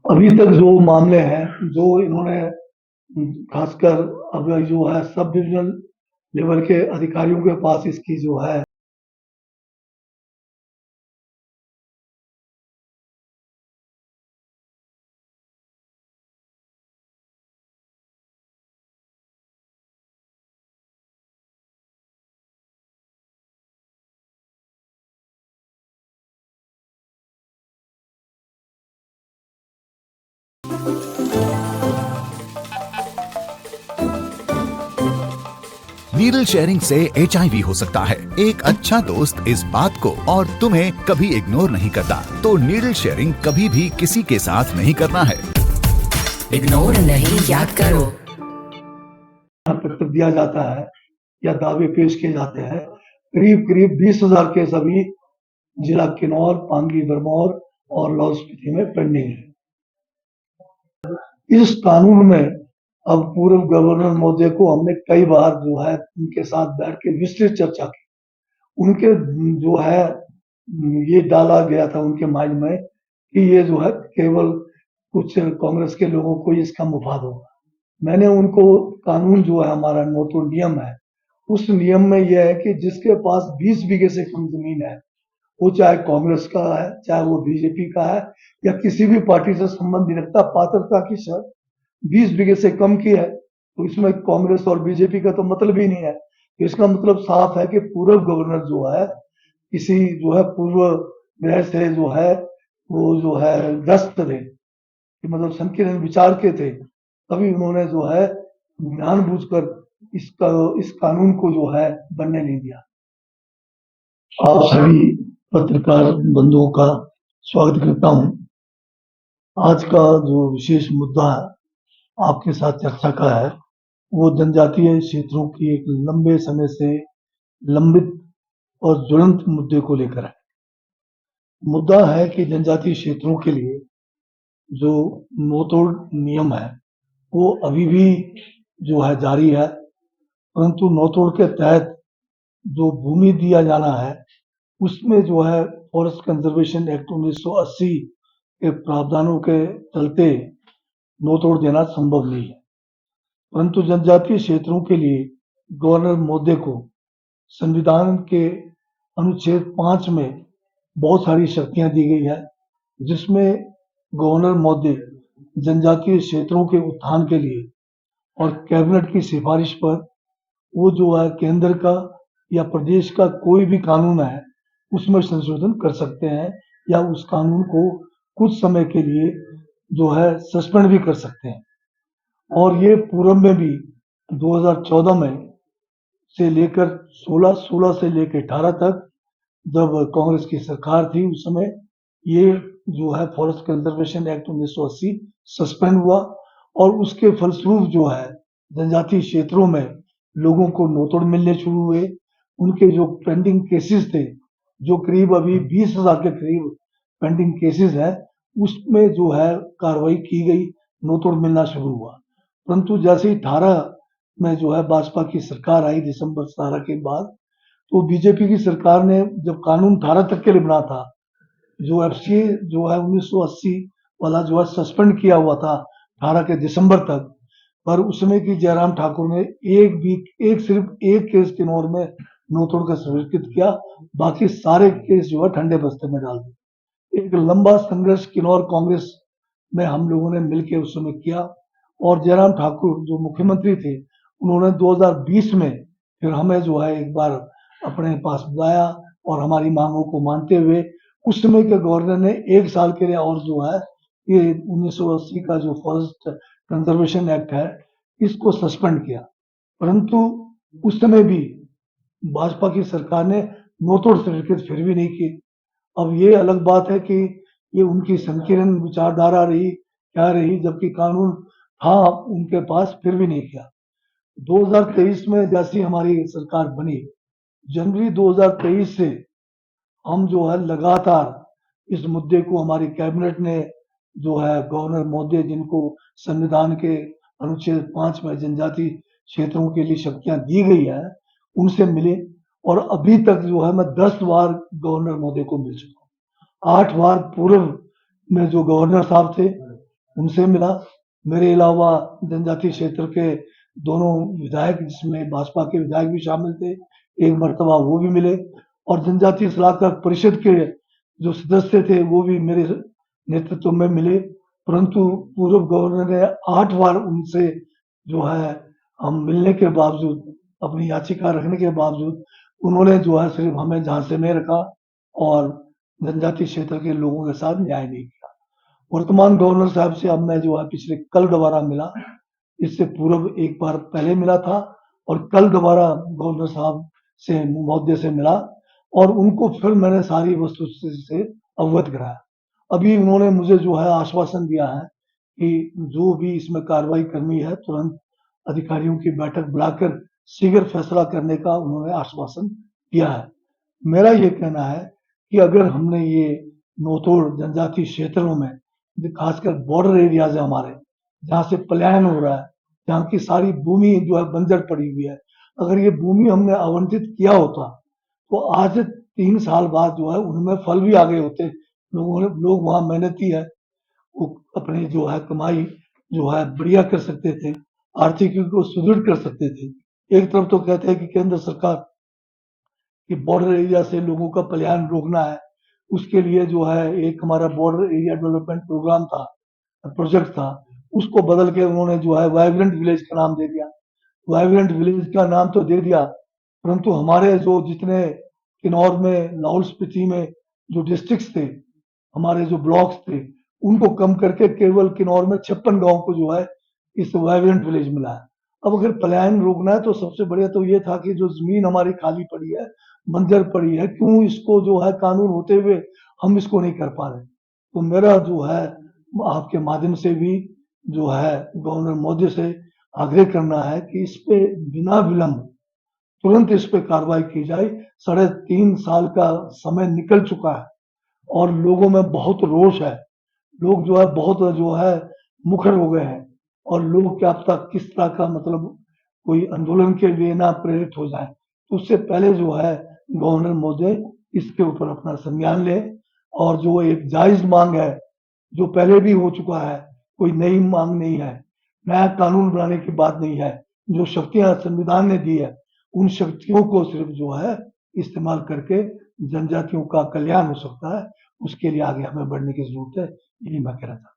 अभी तक जो मामले हैं, जो इन्होंने खासकर अब जो है सब डिविजनल लेवल के अधिकारियों के पास इसकी जो है नीडल शेयरिंग से HIV हो सकता है। एक अच्छा दोस्त इस बात को और तुम्हें कभी इग्नोर नहीं करता, तो नीडल शेयरिंग कभी भी किसी के साथ नहीं करना है। इग्नोर नहीं, याद करो। पत्र दिया जाता है या दावे पेश किए जाते हैं। करीब करीब 20,000 केस अभी जिला किन्नौर, पांगी, बरमौर और लाहौल स्पीति में पेंडिंग है। इस कानून में अब पूर्व गवर्नर महोदय को हमने कई बार जो है उनके साथ बैठ के विस्तृत चर्चा की। उनके जो है ये डाला गया था उनके माइंड में कि ये जो है केवल कुछ कांग्रेस के लोगों को इसका मुफाद होगा। मैंने उनको कानून जो है हमारा नोटो नियम है, उस नियम में यह है कि जिसके पास 20 बीघे से कम जमीन है, वो चाहे कांग्रेस का है, चाहे वो बीजेपी का है या किसी भी पार्टी से संबंध नहीं रखता, पात्रता की शर्त 20 बीघे से कम की है, तो इसमें कांग्रेस और बीजेपी का तो मतलब ही नहीं है। तो इसका मतलब साफ है कि पूर्व गवर्नर जो है किसी जो है पूर्व ग्रह से जो है वो जो है ग्रस्त थे, कि मतलब संकीर्ण विचार के थे, तभी उन्होंने जो है जानबूझकर इस कानून को जो है बनने नहीं दिया। आप सभी पत्रकार बंधुओं का स्वागत करता हूं। आज का जो विशेष मुद्दा आपके साथ चर्चा का है, वो जनजातीय क्षेत्रों की एक लंबे समय से लंबित और ज्वलंत मुद्दे को लेकर है। मुद्दा है कि जनजातीय क्षेत्रों के लिए जो नोतोड़ नियम है, वो अभी भी जो है जारी है, परंतु नोतोड़ के तहत जो भूमि दिया जाना है, उसमें जो है फॉरेस्ट कंजर्वेशन एक्ट 1980 के प्रावधानों के चलते नोतोड़ देना संभव नहीं है। परंतु जनजातीय क्षेत्रों के लिए गवर्नर महोदय को संविधान के अनुच्छेद 5 में बहुत सारी शक्तियां दी गई है, जिसमें गवर्नर महोदय जनजातीय क्षेत्रों के उत्थान के लिए और कैबिनेट की सिफारिश पर वो जो है केंद्र का या प्रदेश का कोई भी कानून है उसमें संशोधन कर सकते हैं या उस कानून को कुछ समय के लिए जो है सस्पेंड भी कर सकते हैं। और ये पूर्व में भी 2014 में से लेकर 16 से लेकर 18 तक जब कांग्रेस की सरकार थी, उस समय ये जो है फॉरेस्ट कंजर्वेशन एक्ट 1980 सस्पेंड हुआ और उसके फलस्वरूप जो है जनजातीय क्षेत्रों में लोगों को नोतोड़ मिलने शुरू हुए। उनके जो पेंडिंग केसेस थे, जो करीब अभी 20,000 के करीब पेंडिंग केसेस है, उसमें जो है कार्रवाई की गई, नोतोड़ मिलना शुरू हुआ। परंतु जैसे ही 18 में जो है भाजपा की सरकार आई दिसंबर 17 के बाद, तो बीजेपी की सरकार ने जब कानून 18 तक के लिए बना था, जो एफसीए जो है 1980 वाला जो है सस्पेंड किया हुआ था 18 के दिसंबर तक, पर उसमें की जयराम ठाकुर ने सिर्फ एक केस किन्नौर में नोतोड़ का स्वीकृत किया, बाकी सारे केस जो है ठंडे बस्ते में डाल दिए। एक लंबा संघर्ष किन्नौर कांग्रेस में हम लोगों ने मिलकर उस समय किया और जयराम ठाकुर जो मुख्यमंत्री थे, उन्होंने 2020 में फिर हमें जो है एक बार अपने पास बुलाया और हमारी मांगों को मानते हुए उस समय के गवर्नर ने 1 साल के लिए और जो है ये 1980 का जो फॉरेस्ट कंजर्वेशन एक्ट है, इसको सस्पेंड किया। परंतु उस समय भी भाजपा की सरकार ने नोतोड़ स्वीकृत फिर भी नहीं की। अब ये अलग बात है कि ये उनकी संकीर्ण विचारधारा रही, क्या रही, जबकि कानून था उनके पास, फिर भी नहीं किया। 2023 में जैसी हमारी सरकार बनी, जनवरी 2023 से हम जो है लगातार इस मुद्दे को हमारी कैबिनेट ने जो है गवर्नर महोदय जिनको संविधान के अनुच्छेद 5 में जनजाति क्षेत्रों के लिए शक्तियां दी गई है, उनसे मिले और अभी तक जो है मैं 10 बार गवर्नर महोदय को मिल चुका हूँ। 8 बार पूर्व में जो गवर्नर साहब थे उनसे मिला। मेरे अलावा जनजातीय क्षेत्र के दोनों विधायक, जिसमें भाजपा के विधायक भी शामिल थे, एक मर्तबा वो भी मिले, और जनजातीय सलाहकार परिषद के जो सदस्य थे वो भी मेरे नेतृत्व में मिले। परंतु पूर्व गवर्नर ने 8 बार उनसे जो है हम मिलने के बावजूद, अपनी याचिका रखने के बावजूद, उन्होंने जो है सिर्फ हमें झांसे में रखा और जनजातीय क्षेत्र के लोगों के साथ न्याय नहीं किया। वर्तमान गवर्नर साहब से अब मैं जो है पिछले कल दोबारा मिला। इससे पूर्व एक बार पहले मिला था और कल दोबारा गवर्नर साहब से, महोदय से मिला, और उनको फिर मैंने सारी वस्तुस्थिति से अवगत कराया। अभी उन्होंने मुझे जो है आश्वासन दिया है कि जो भी इसमें कार्रवाई करनी है तुरंत अधिकारियों की बैठक बुलाकर शीघ्र फैसला करने का उन्होंने आश्वासन दिया है। मेरा ये कहना है कि अगर हमने ये नोतोड़ जनजातीय क्षेत्रों में, खासकर बॉर्डर एरियाज है हमारे, जहाँ से पलायन हो रहा है, जहाँ की सारी भूमि जो है बंजर पड़ी हुई है, अगर ये भूमि हमने आवंटित किया होता तो आज 3 साल बाद जो है उनमें फल भी आ गए होते। लोग वहाँ मेहनती है, वो अपनी जो है कमाई जो है बढ़िया कर सकते थे, आर्थिकी को सुदृढ़ कर सकते थे। एक तरफ तो कहते हैं कि केंद्र सरकार कि बॉर्डर एरिया से लोगों का पलायन रोकना है, उसके लिए जो है एक हमारा बॉर्डर एरिया डेवलपमेंट प्रोग्राम था, प्रोजेक्ट था, उसको बदल के उन्होंने जो है वाइब्रेंट विलेज का नाम दे दिया। वाइब्रेंट विलेज का नाम तो दे दिया, परंतु हमारे जो जितने किन्नौर में, लाहौल स्पीति में जो डिस्ट्रिक्ट्स थे, हमारे जो ब्लॉक्स थे, उनको कम करके केवल किन्नौर में 56 गांव को जो है इस वाइब्रेंट विलेज मिला है। अब अगर पलायन रोकना है तो सबसे बढ़िया तो ये था कि जो जमीन हमारी खाली पड़ी है, बंजर पड़ी है, क्यों इसको जो है कानून होते हुए हम इसको नहीं कर पा रहे। तो मेरा जो है आपके माध्यम से भी जो है गवर्नर महोदय से आग्रह करना है कि इस पे बिना विलंब तुरंत इस पे कार्रवाई की जाए। 3.5 साल का समय निकल चुका है और लोगों में बहुत रोष है। लोग जो है बहुत जो है मुखर हो गए हैं और लोग क्या पता किस तरह का मतलब कोई आंदोलन के लिए ना प्रेरित हो जाए। तो उससे पहले जो है गवर्नर महोदय इसके ऊपर अपना संज्ञान ले, और जो एक जायज मांग है, जो पहले भी हो चुका है, कोई नई मांग नहीं है, नया कानून बनाने की बात नहीं है। जो शक्तियां संविधान ने दी है, उन शक्तियों को सिर्फ जो है इस्तेमाल करके जनजातियों का कल्याण हो सकता है। उसके लिए आगे हमें बढ़ने की जरूरत है, यही मैं कहना चाहता हूँ।